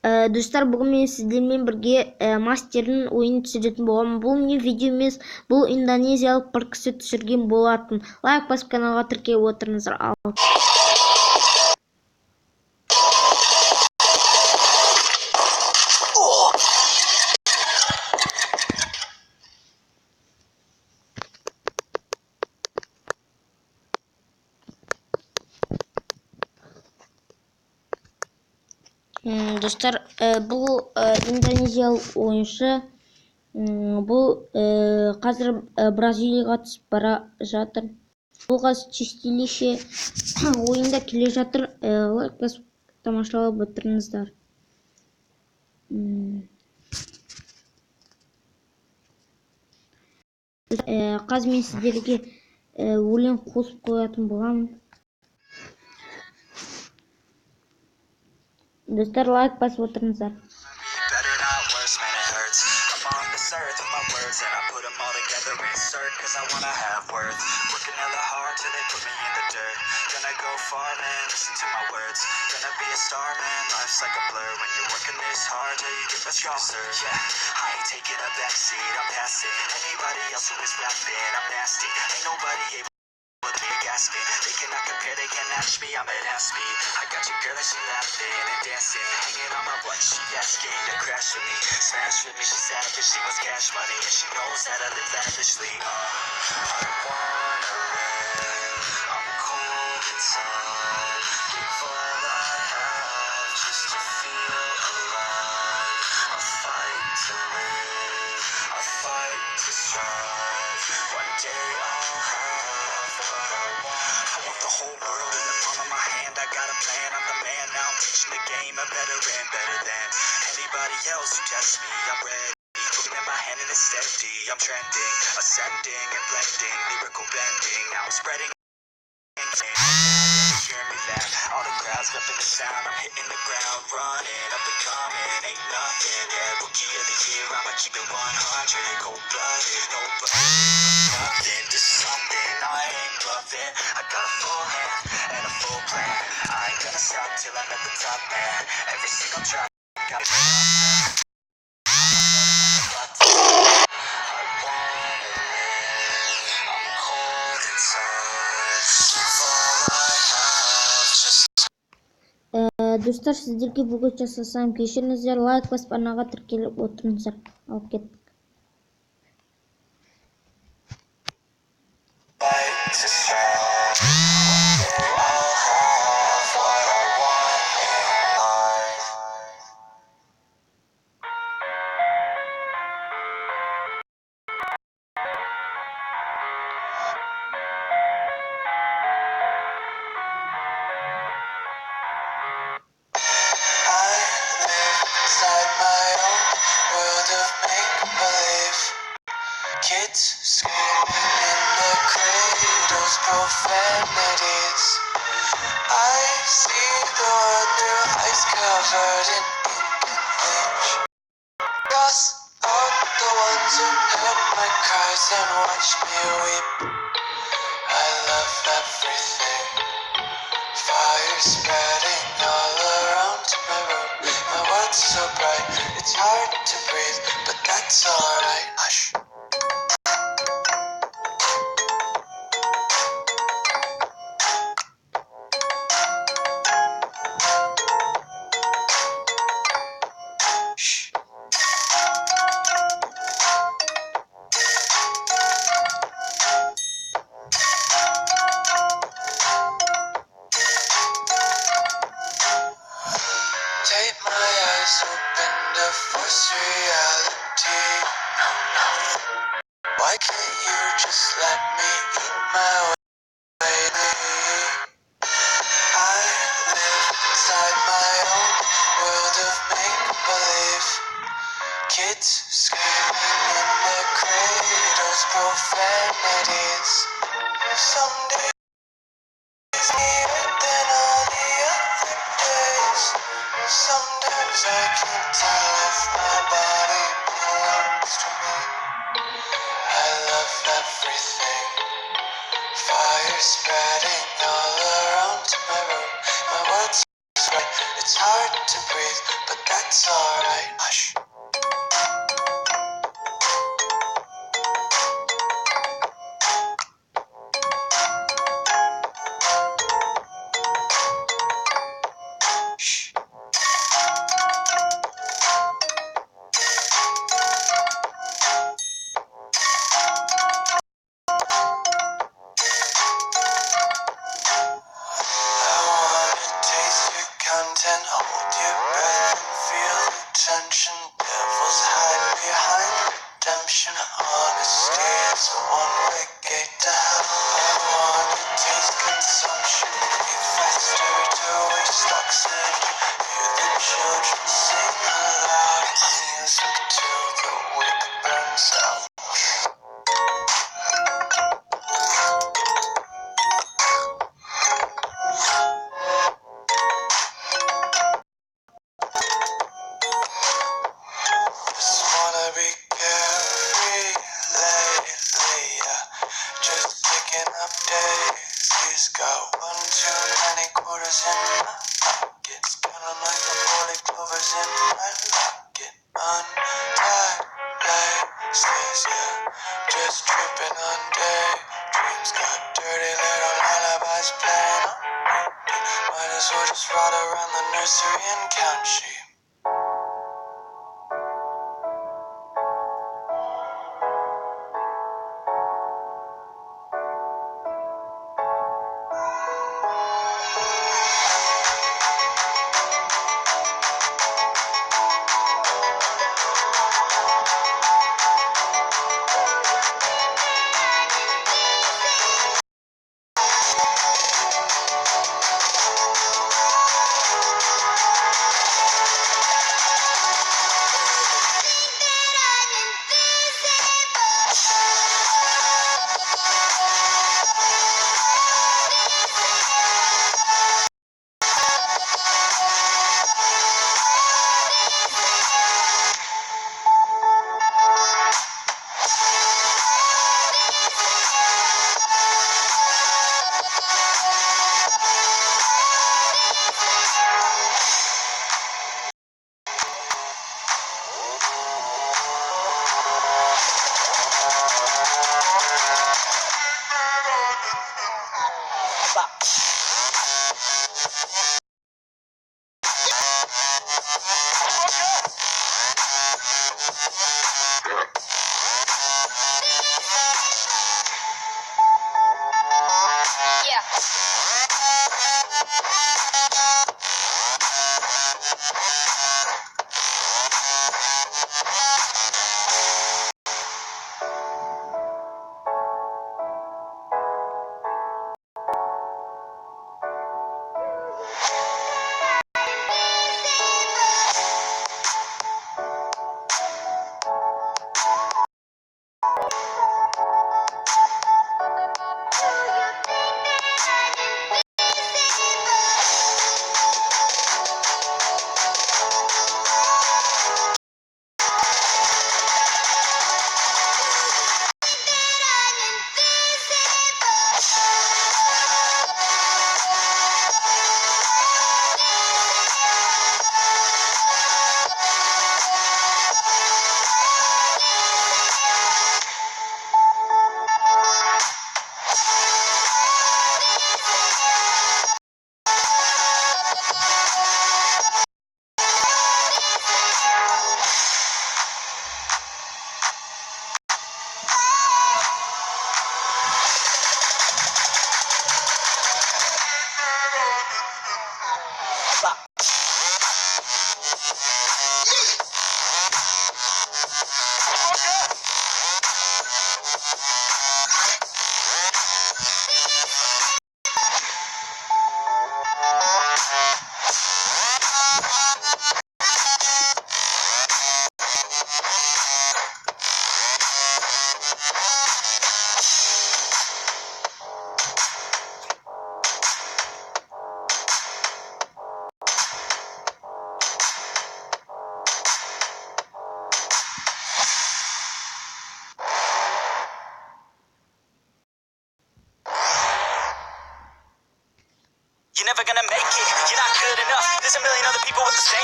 Достар, бүгін мен сіздермен бірге мастердің ойын түсіретін боламын. Бұл не видео емес, бұл индонезиялық бір кісі түсірген болатын. Лайк басып каналға тіркеліп отырыңыздар. Достар, бұл индонезиялық ойыншы. Бұл қазір Бразилияға түсіп бара жатыр. Бұл қазір чистилище ойында келе жатыр. Лайк басып тамашалап отырыңыздар. Қазір мен сіздерге өлең қосып қоятын боламын. Достар, лайк басып отырыңыздар. They cannot compare, they can't match me, I'm at half speed. I got your girl and she laughing and dancing, hanging on my butt, she asking to crash with me, smash with me, she savage, she wants cash money, and she knows how to live lavishly. I wanna live, I'm cold inside, give all I have just to feel alive. I fight to live, I fight to strive, one day I'll have what I want. I want the whole world in the palm of my hand. I got a plan, I'm the man. Now I'm teaching the game, a veteran, better than anybody else who tests me. I'm ready, looking at my hand and it's steady. I'm trending, ascending and blending, lyrical bending. Now I'm spreading. Hear me laugh, all the crowds repping the sound. I'm hitting the ground, running, up and coming, ain't nothing. Yeah, rookie of the year, I'ma keep it 100, cold-blooded, no blood, nothing to something. I ain't bluffing, I got a full hand and a full plan. I ain't gonna stop till I'm at the top, man. Every single track got me. Достар, сіздерге бүгін жасасам кешіріңіздер, лайк басып анаға тіркеліп отырыңыздар. Алып кеттік. Kids screaming in the cradles, profanities. I see the world through ice covered in ink and bleach. Cross out the ones who heard my cries and watched me weep. I love everything. Fire spreading all around my room. My world's so bright, it's hard to breathe, but that's alright. Hush. Take my eyes open to force reality. No. Why can't you just let me eat my way? I live inside my own world of make-believe. Kids screaming in the cradles, profanities. Someday than all the other days. Sometimes I can't tell if my body belongs to me. I love everything. Fire spreading all around my room. My world's right, it's hard to breathe, but that's it's alright. Hush. Content, hold your breath and feel the tension. Devils hide behind redemption. Honesty is a one-way gate to hell. I wanna taste consumption. Breathe faster to waste oxygen. Hear the children sing aloud. Music till the wick burns out. Just wanna be carefree lately, yeah. Just picking up daisies. Got one too many quarters in my pockets. Counting like the 40 clovers in my locket. Untied laces, yeah. Just tripping on daydreams. Got dirty little lullabies playing on repeat. Might as well just ride around the nursery and count sheep.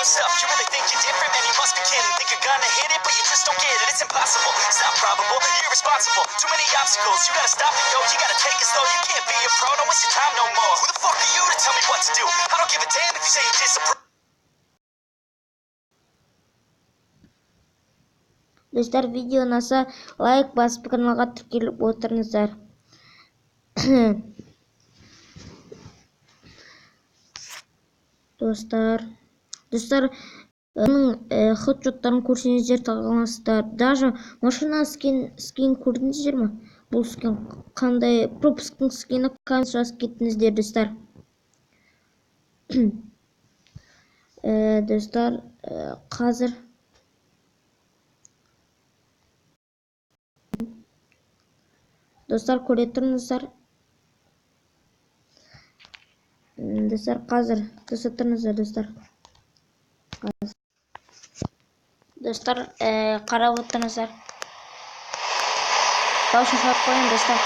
stuff. You really think you're different? Man, you must be kidding. Think you're gonna hit it, but you just don't get it. It's impossible. It's not probable. You're irresponsible. Too many obstacles. You gotta stop it, yo. You gotta take it slow. You can't be a pro. Don't waste your time no more. Who the fuck are you to tell me what to do? I don't give a damn if you say you disapprove. Достар, видео ұнаса лайк басып каналға тіркеліп отырыңыздар. Достар, хедшоттарын көрсеңіздер тағыласыздар. Даже машина скин көрдіңіздер ме? Бұл скин қандай пропусктың скині қанша жазып кеттіңіздер, достар. Достар, қазір достар көре тұрыңыздар. Достар, қазір тұрыңыздар, достар. Достар, қарап отырыңыздар. Дауысын шығарып қояйын, достар.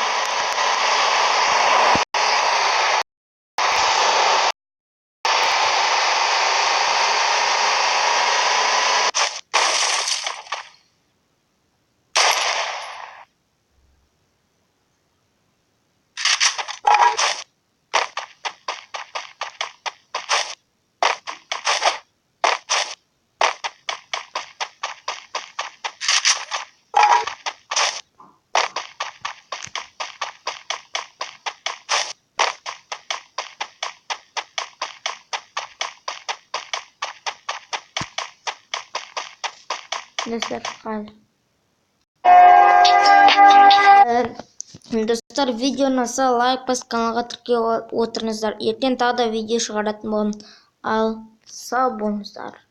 Достар, видео ұнаса лайк басып каналға тіркеліп отырыңыздар. Ертең тағы да видео шығаратын боламын. Ал сау болыңыздар.